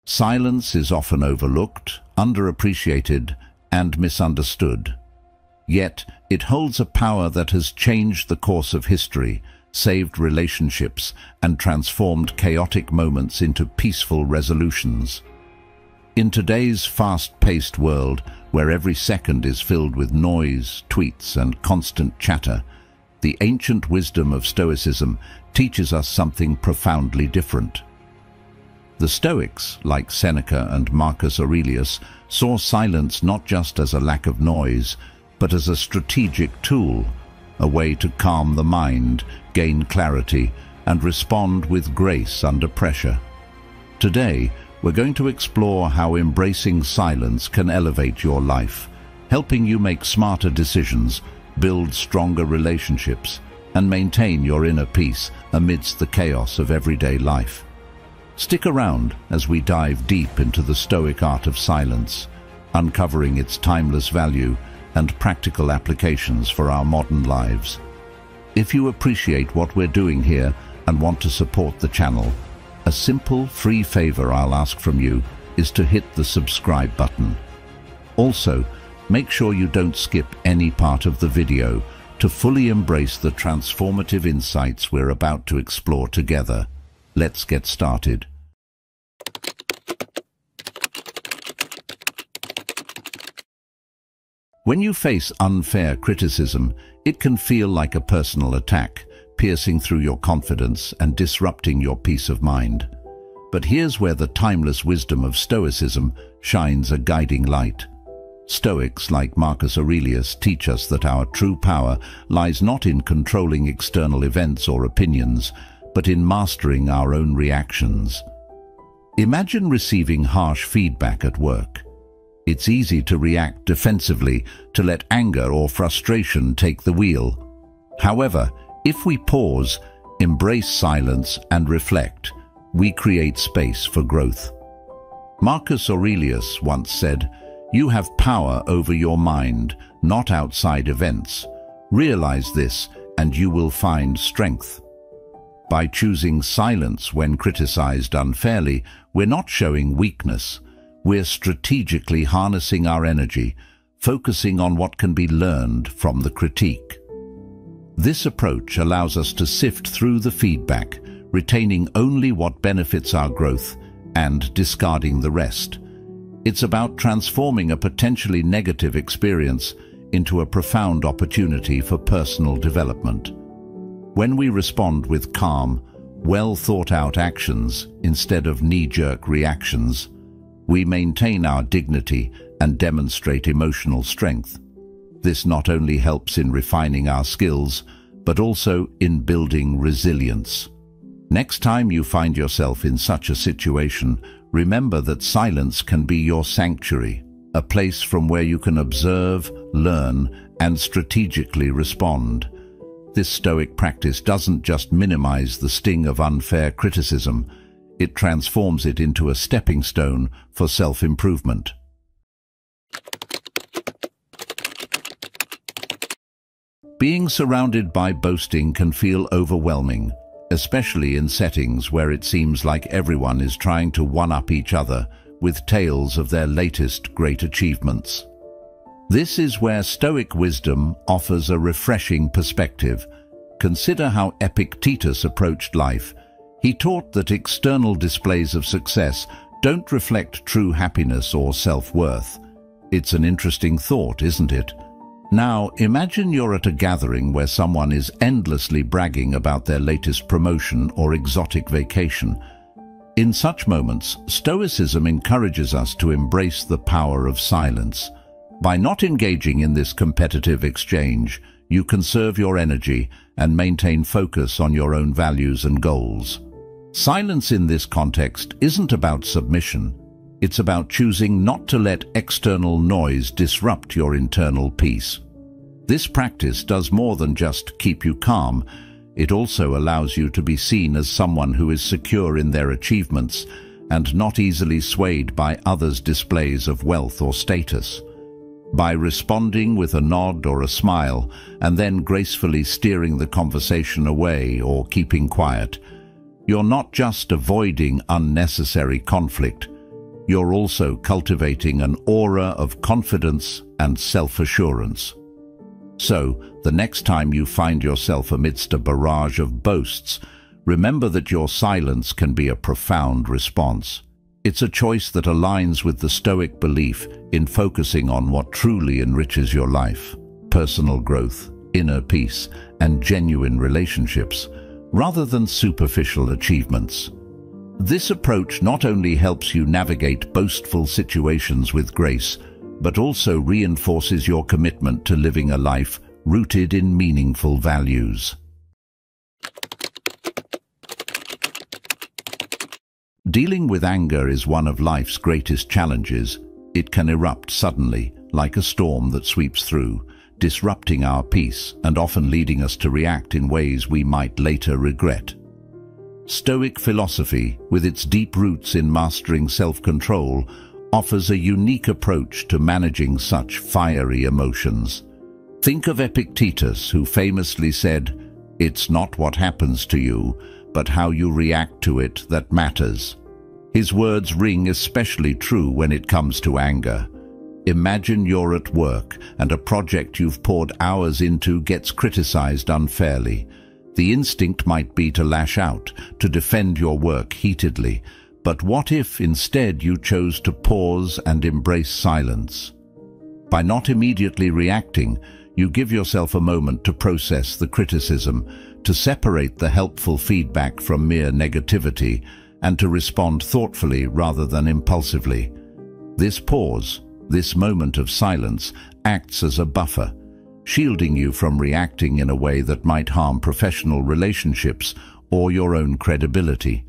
Silence is often overlooked, underappreciated, and misunderstood. Yet, it holds a power that has changed the course of history, saved relationships, and transformed chaotic moments into peaceful resolutions. In today's fast-paced world, where every second is filled with noise, tweets, and constant chatter, the ancient wisdom of Stoicism teaches us something profoundly different. The Stoics, like Seneca and Marcus Aurelius, saw silence not just as a lack of noise, but as a strategic tool, a way to calm the mind, gain clarity, and respond with grace under pressure. Today, we're going to explore how embracing silence can elevate your life, helping you make smarter decisions, build stronger relationships, and maintain your inner peace amidst the chaos of everyday life. Stick around as we dive deep into the Stoic art of silence, uncovering its timeless value and practical applications for our modern lives. If you appreciate what we're doing here and want to support the channel, a simple, free favor I'll ask from you is to hit the subscribe button. Also, make sure you don't skip any part of the video to fully embrace the transformative insights we're about to explore together. Let's get started. When you face unfair criticism, it can feel like a personal attack, piercing through your confidence and disrupting your peace of mind. But here's where the timeless wisdom of Stoicism shines a guiding light. Stoics like Marcus Aurelius teach us that our true power lies not in controlling external events or opinions, but in mastering our own reactions. Imagine receiving harsh feedback at work. It's easy to react defensively, to let anger or frustration take the wheel. However, if we pause, embrace silence, and reflect, we create space for growth. Marcus Aurelius once said, "You have power over your mind, not outside events. Realize this, and you will find strength." By choosing silence when criticized unfairly, we're not showing weakness. We're strategically harnessing our energy, focusing on what can be learned from the critique. This approach allows us to sift through the feedback, retaining only what benefits our growth and discarding the rest. It's about transforming a potentially negative experience into a profound opportunity for personal development. When we respond with calm, well-thought-out actions instead of knee-jerk reactions, we maintain our dignity and demonstrate emotional strength. This not only helps in refining our skills, but also in building resilience. Next time you find yourself in such a situation, remember that silence can be your sanctuary, a place from where you can observe, learn, and strategically respond. This Stoic practice doesn't just minimize the sting of unfair criticism, it transforms it into a stepping stone for self-improvement. Being surrounded by boasting can feel overwhelming, especially in settings where it seems like everyone is trying to one-up each other with tales of their latest great achievements. This is where Stoic wisdom offers a refreshing perspective. Consider how Epictetus approached life. He taught that external displays of success don't reflect true happiness or self-worth. It's an interesting thought, isn't it? Now, imagine you're at a gathering where someone is endlessly bragging about their latest promotion or exotic vacation. In such moments, Stoicism encourages us to embrace the power of silence. By not engaging in this competitive exchange, you conserve your energy and maintain focus on your own values and goals. Silence in this context isn't about submission. It's about choosing not to let external noise disrupt your internal peace. This practice does more than just keep you calm. It also allows you to be seen as someone who is secure in their achievements and not easily swayed by others' displays of wealth or status. By responding with a nod or a smile and then gracefully steering the conversation away or keeping quiet, you're not just avoiding unnecessary conflict, you're also cultivating an aura of confidence and self-assurance. So, the next time you find yourself amidst a barrage of boasts, remember that your silence can be a profound response. It's a choice that aligns with the Stoic belief in focusing on what truly enriches your life: personal growth, inner peace, and genuine relationships, rather than superficial achievements. This approach not only helps you navigate boastful situations with grace, but also reinforces your commitment to living a life rooted in meaningful values. Dealing with anger is one of life's greatest challenges. It can erupt suddenly, like a storm that sweeps through, disrupting our peace and often leading us to react in ways we might later regret. Stoic philosophy, with its deep roots in mastering self-control, offers a unique approach to managing such fiery emotions. Think of Epictetus, who famously said, "It's not what happens to you, but how you react to it that matters." His words ring especially true when it comes to anger. Imagine you're at work and a project you've poured hours into gets criticized unfairly. The instinct might be to lash out, to defend your work heatedly. But what if instead you chose to pause and embrace silence? By not immediately reacting, you give yourself a moment to process the criticism, to separate the helpful feedback from mere negativity, and to respond thoughtfully rather than impulsively. This pause, this moment of silence, acts as a buffer, shielding you from reacting in a way that might harm professional relationships or your own credibility.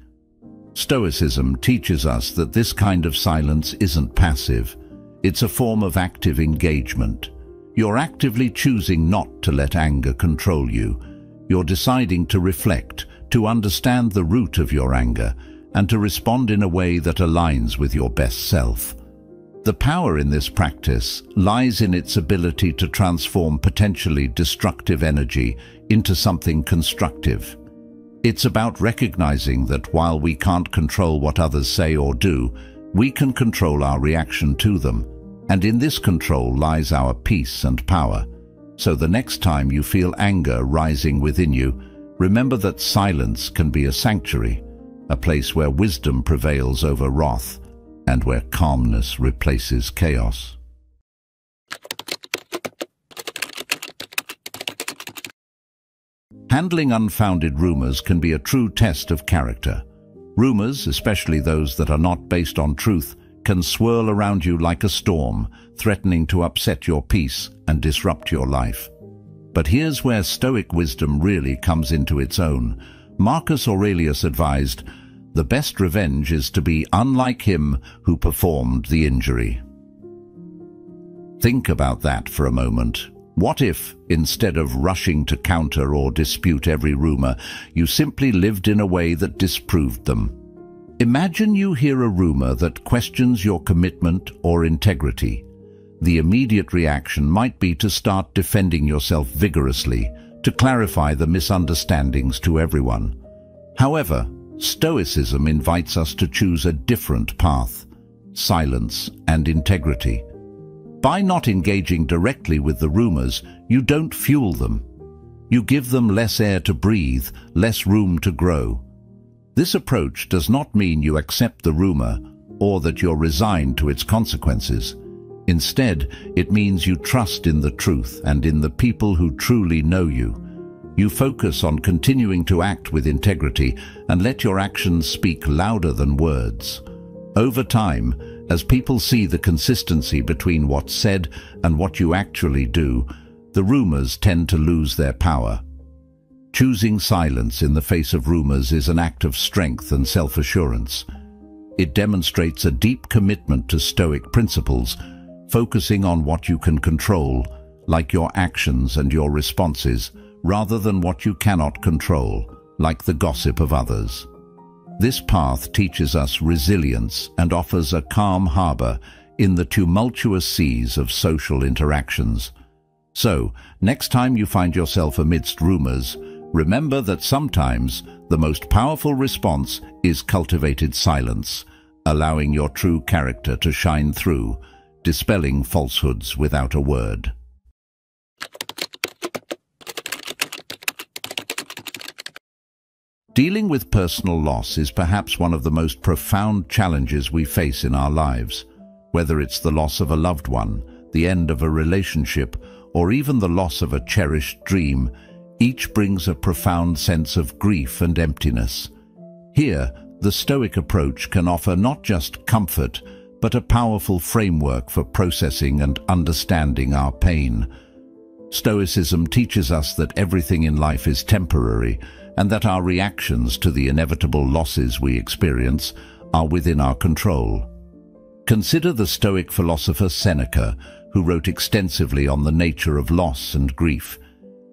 Stoicism teaches us that this kind of silence isn't passive. It's a form of active engagement. You're actively choosing not to let anger control you. You're deciding to reflect, to understand the root of your anger, and to respond in a way that aligns with your best self. The power in this practice lies in its ability to transform potentially destructive energy into something constructive. It's about recognizing that while we can't control what others say or do, we can control our reaction to them. And in this control lies our peace and power. So the next time you feel anger rising within you, remember that silence can be a sanctuary, a place where wisdom prevails over wrath, and where calmness replaces chaos. Handling unfounded rumors can be a true test of character. Rumors, especially those that are not based on truth, can swirl around you like a storm, threatening to upset your peace and disrupt your life. But here's where Stoic wisdom really comes into its own. Marcus Aurelius advised, "The best revenge is to be unlike him who performed the injury." Think about that for a moment. What if, instead of rushing to counter or dispute every rumor, you simply lived in a way that disproved them? Imagine you hear a rumor that questions your commitment or integrity. The immediate reaction might be to start defending yourself vigorously, to clarify the misunderstandings to everyone. However, Stoicism invites us to choose a different path: silence and integrity. By not engaging directly with the rumors, you don't fuel them. You give them less air to breathe, less room to grow. This approach does not mean you accept the rumor or that you're resigned to its consequences. Instead, it means you trust in the truth and in the people who truly know you. You focus on continuing to act with integrity and let your actions speak louder than words. Over time, as people see the consistency between what's said and what you actually do, the rumors tend to lose their power. Choosing silence in the face of rumors is an act of strength and self-assurance. It demonstrates a deep commitment to Stoic principles, focusing on what you can control, like your actions and your responses, rather than what you cannot control, like the gossip of others. This path teaches us resilience and offers a calm harbor in the tumultuous seas of social interactions. So, next time you find yourself amidst rumors, remember that sometimes the most powerful response is cultivated silence, allowing your true character to shine through, dispelling falsehoods without a word. Dealing with personal loss is perhaps one of the most profound challenges we face in our lives. Whether it's the loss of a loved one, the end of a relationship, or even the loss of a cherished dream, each brings a profound sense of grief and emptiness. Here, the Stoic approach can offer not just comfort, but a powerful framework for processing and understanding our pain. Stoicism teaches us that everything in life is temporary, and that our reactions to the inevitable losses we experience are within our control. Consider the Stoic philosopher Seneca, who wrote extensively on the nature of loss and grief.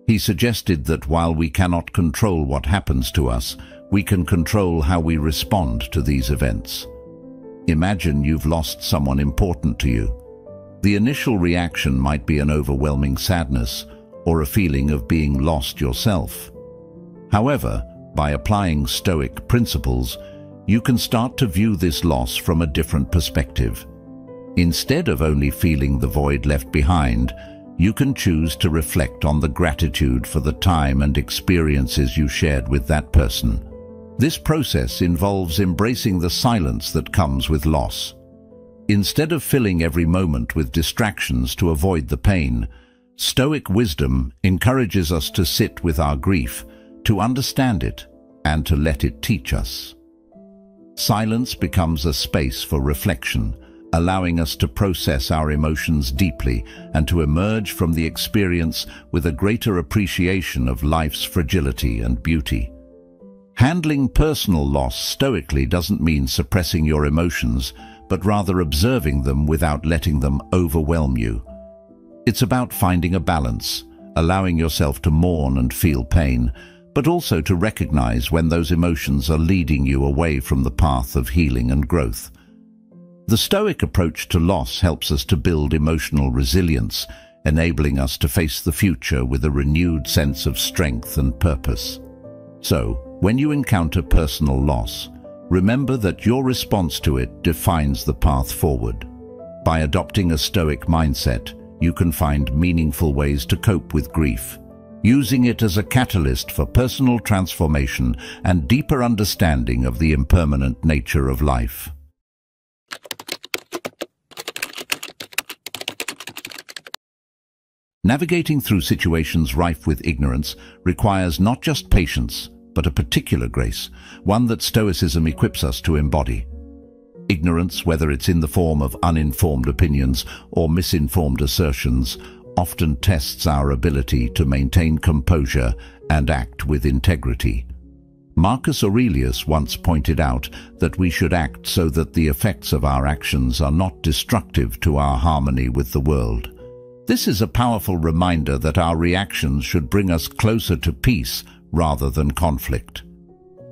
He suggested that while we cannot control what happens to us, we can control how we respond to these events. Imagine you've lost someone important to you. The initial reaction might be an overwhelming sadness or a feeling of being lost yourself. However, by applying Stoic principles, you can start to view this loss from a different perspective. Instead of only feeling the void left behind, you can choose to reflect on the gratitude for the time and experiences you shared with that person. This process involves embracing the silence that comes with loss. Instead of filling every moment with distractions to avoid the pain, Stoic wisdom encourages us to sit with our grief, to understand it, and to let it teach us. Silence becomes a space for reflection, allowing us to process our emotions deeply and to emerge from the experience with a greater appreciation of life's fragility and beauty. Handling personal loss stoically doesn't mean suppressing your emotions, but rather observing them without letting them overwhelm you. It's about finding a balance, allowing yourself to mourn and feel pain, but also to recognize when those emotions are leading you away from the path of healing and growth. The Stoic approach to loss helps us to build emotional resilience, enabling us to face the future with a renewed sense of strength and purpose. So, when you encounter personal loss, remember that your response to it defines the path forward. By adopting a Stoic mindset, you can find meaningful ways to cope with grief, using it as a catalyst for personal transformation and deeper understanding of the impermanent nature of life. Navigating through situations rife with ignorance requires not just patience, but a particular grace, one that Stoicism equips us to embody. Ignorance, whether it's in the form of uninformed opinions or misinformed assertions, often tests our ability to maintain composure and act with integrity. Marcus Aurelius once pointed out that we should act so that the effects of our actions are not destructive to our harmony with the world. This is a powerful reminder that our reactions should bring us closer to peace rather than conflict.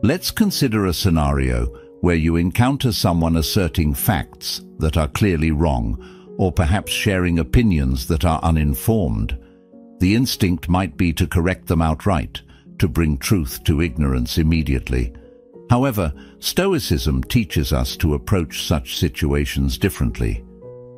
Let's consider a scenario where you encounter someone asserting facts that are clearly wrong, or perhaps sharing opinions that are uninformed. The instinct might be to correct them outright, to bring truth to ignorance immediately. However, Stoicism teaches us to approach such situations differently.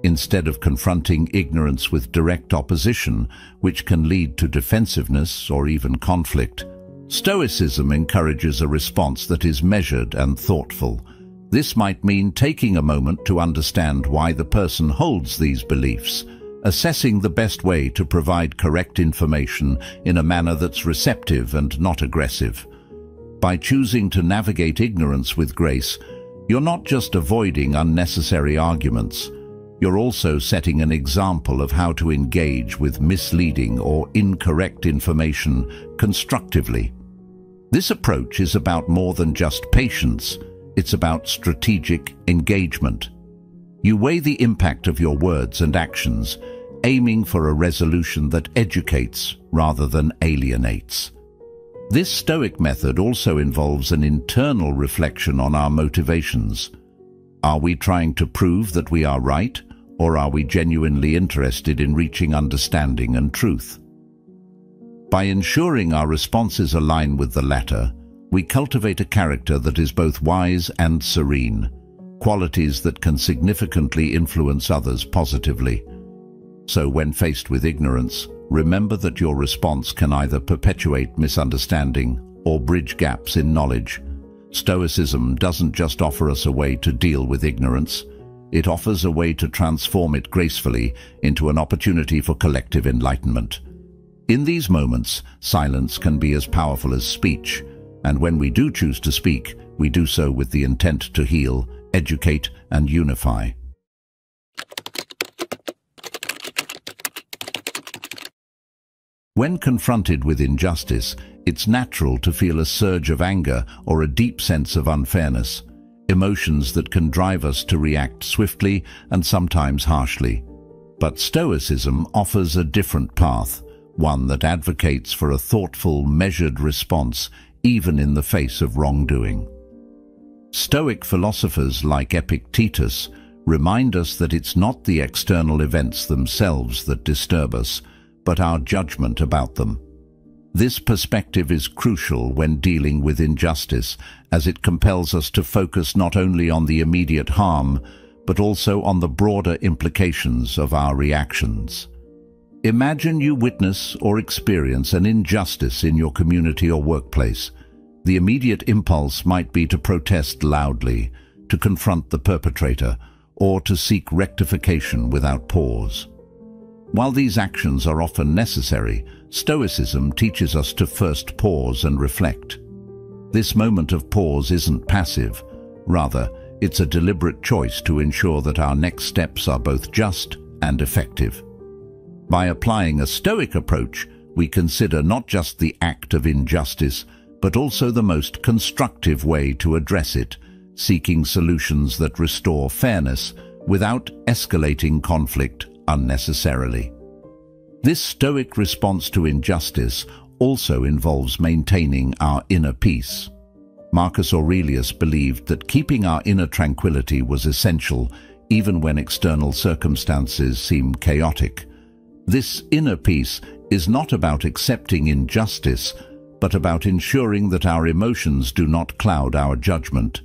Instead of confronting ignorance with direct opposition, which can lead to defensiveness or even conflict, Stoicism encourages a response that is measured and thoughtful. This might mean taking a moment to understand why the person holds these beliefs, assessing the best way to provide correct information in a manner that's receptive and not aggressive. By choosing to navigate ignorance with grace, you're not just avoiding unnecessary arguments, you're also setting an example of how to engage with misleading or incorrect information constructively. This approach is about more than just patience, it's about strategic engagement. You weigh the impact of your words and actions, aiming for a resolution that educates rather than alienates. This Stoic method also involves an internal reflection on our motivations. Are we trying to prove that we are right, or are we genuinely interested in reaching understanding and truth? By ensuring our responses align with the latter, we cultivate a character that is both wise and serene, qualities that can significantly influence others positively. So when faced with ignorance, remember that your response can either perpetuate misunderstanding or bridge gaps in knowledge. Stoicism doesn't just offer us a way to deal with ignorance, it offers a way to transform it gracefully into an opportunity for collective enlightenment. In these moments, silence can be as powerful as speech, and when we do choose to speak, we do so with the intent to heal, educate, and unify. When confronted with injustice, it's natural to feel a surge of anger or a deep sense of unfairness, emotions that can drive us to react swiftly and sometimes harshly. But Stoicism offers a different path, one that advocates for a thoughtful, measured response even in the face of wrongdoing. Stoic philosophers like Epictetus remind us that it's not the external events themselves that disturb us, but our judgment about them. This perspective is crucial when dealing with injustice, as it compels us to focus not only on the immediate harm, but also on the broader implications of our reactions. Imagine you witness or experience an injustice in your community or workplace. The immediate impulse might be to protest loudly, to confront the perpetrator, or to seek rectification without pause. While these actions are often necessary, Stoicism teaches us to first pause and reflect. This moment of pause isn't passive. Rather, it's a deliberate choice to ensure that our next steps are both just and effective. By applying a Stoic approach, we consider not just the act of injustice, but also the most constructive way to address it, seeking solutions that restore fairness without escalating conflict unnecessarily. This Stoic response to injustice also involves maintaining our inner peace. Marcus Aurelius believed that keeping our inner tranquility was essential even when external circumstances seem chaotic. This inner peace is not about accepting injustice, but about ensuring that our emotions do not cloud our judgment.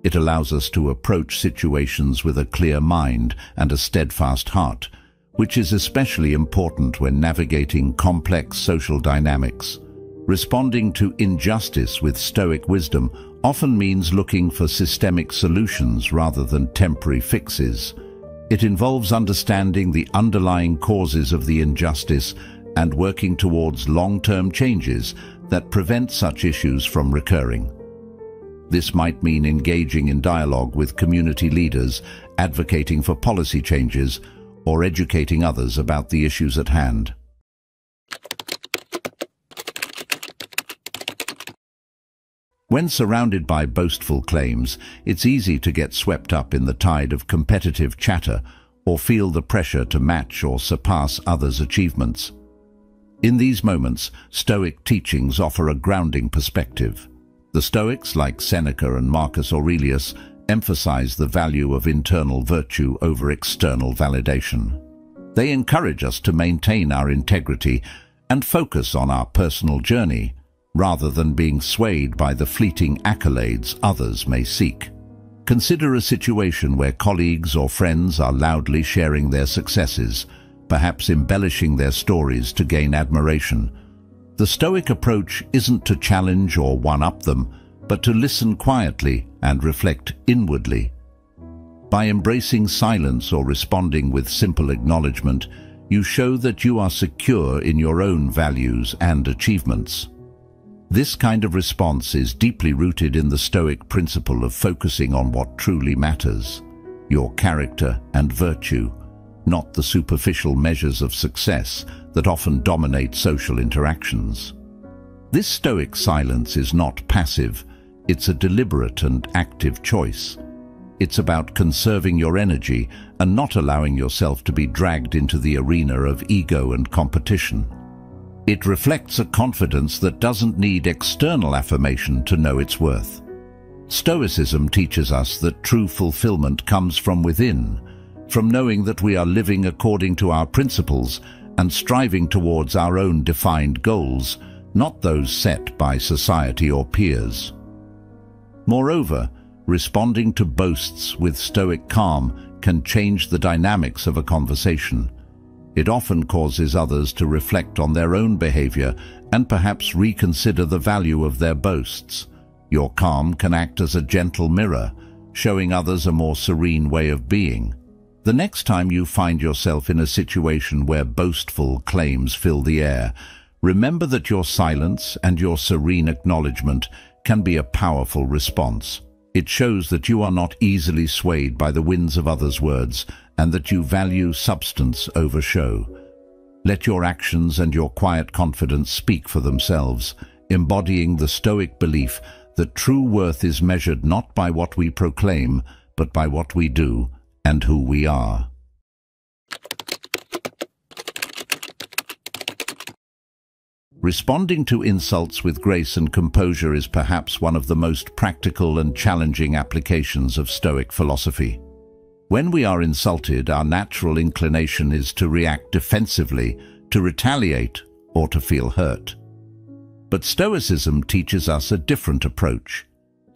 It allows us to approach situations with a clear mind and a steadfast heart, which is especially important when navigating complex social dynamics. Responding to injustice with Stoic wisdom often means looking for systemic solutions rather than temporary fixes. It involves understanding the underlying causes of the injustice and working towards long-term changes that prevent such issues from recurring. This might mean engaging in dialogue with community leaders, advocating for policy changes, or educating others about the issues at hand. When surrounded by boastful claims, it's easy to get swept up in the tide of competitive chatter or feel the pressure to match or surpass others' achievements. In these moments, Stoic teachings offer a grounding perspective. The Stoics, like Seneca and Marcus Aurelius, emphasize the value of internal virtue over external validation. They encourage us to maintain our integrity and focus on our personal journey, rather than being swayed by the fleeting accolades others may seek. Consider a situation where colleagues or friends are loudly sharing their successes, perhaps embellishing their stories to gain admiration. The Stoic approach isn't to challenge or one-up them, but to listen quietly and reflect inwardly. By embracing silence or responding with simple acknowledgement, you show that you are secure in your own values and achievements. This kind of response is deeply rooted in the Stoic principle of focusing on what truly matters, your character and virtue, not the superficial measures of success that often dominate social interactions. This Stoic silence is not passive. It's a deliberate and active choice. It's about conserving your energy and not allowing yourself to be dragged into the arena of ego and competition. It reflects a confidence that doesn't need external affirmation to know its worth. Stoicism teaches us that true fulfillment comes from within, from knowing that we are living according to our principles and striving towards our own defined goals, not those set by society or peers. Moreover, Responding to boasts with stoic calm can change the dynamics of a conversation. It often causes others to reflect on their own behavior and perhaps reconsider the value of their boasts. Your calm can act as a gentle mirror, showing others a more serene way of being. The next time you find yourself in a situation where boastful claims fill the air, remember that your silence and your serene acknowledgement can be a powerful response. It shows that you are not easily swayed by the winds of others' words and that you value substance over show. Let your actions and your quiet confidence speak for themselves, embodying the Stoic belief that true worth is measured not by what we proclaim, but by what we do and who we are. Responding to insults with grace and composure is perhaps one of the most practical and challenging applications of Stoic philosophy. When we are insulted, our natural inclination is to react defensively, to retaliate, or to feel hurt. But Stoicism teaches us a different approach,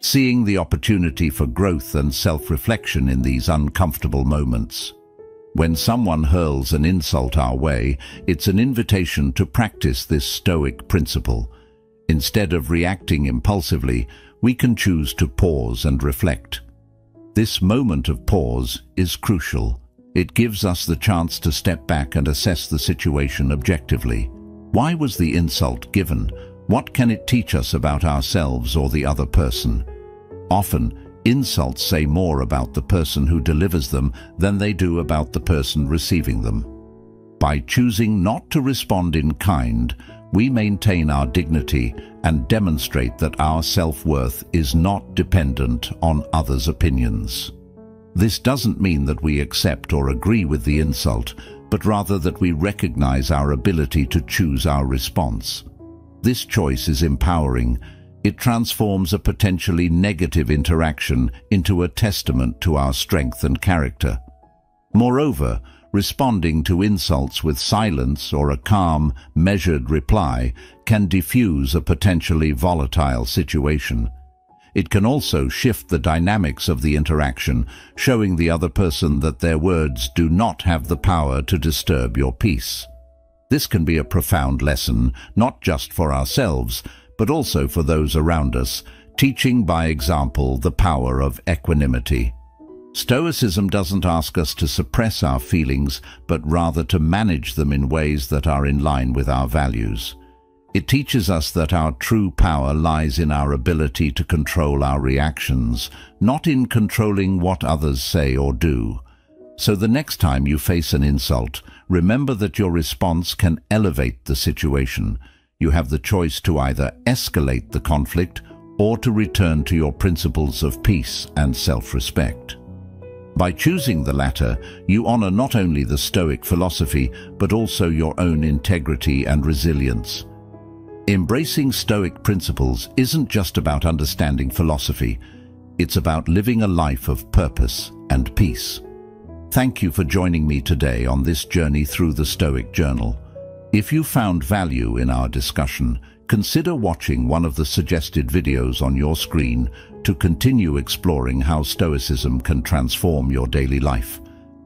seeing the opportunity for growth and self-reflection in these uncomfortable moments. When someone hurls an insult our way, it's an invitation to practice this Stoic principle. Instead of reacting impulsively, we can choose to pause and reflect. This moment of pause is crucial. It gives us the chance to step back and assess the situation objectively. Why was the insult given? What can it teach us about ourselves or the other person? Often, insults say more about the person who delivers them than they do about the person receiving them. By choosing not to respond in kind, we maintain our dignity and demonstrate that our self-worth is not dependent on others' opinions. This doesn't mean that we accept or agree with the insult, but rather that we recognize our ability to choose our response. This choice is empowering. It transforms a potentially negative interaction into a testament to our strength and character. Moreover, responding to insults with silence or a calm, measured reply can diffuse a potentially volatile situation. It can also shift the dynamics of the interaction, showing the other person that their words do not have the power to disturb your peace. This can be a profound lesson, not just for ourselves, but also for those around us, teaching by example the power of equanimity. Stoicism doesn't ask us to suppress our feelings, but rather to manage them in ways that are in line with our values. It teaches us that our true power lies in our ability to control our reactions, not in controlling what others say or do. So the next time you face an insult, remember that your response can elevate the situation. You have the choice to either escalate the conflict or to return to your principles of peace and self-respect. By choosing the latter, you honor not only the Stoic philosophy, but also your own integrity and resilience. Embracing Stoic principles isn't just about understanding philosophy. It's about living a life of purpose and peace. Thank you for joining me today on this journey through the Stoic Journal. If you found value in our discussion, consider watching one of the suggested videos on your screen to continue exploring how Stoicism can transform your daily life.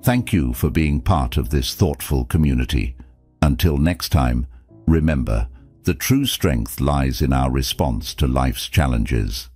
Thank you for being part of this thoughtful community. Until next time, remember, the true strength lies in our response to life's challenges.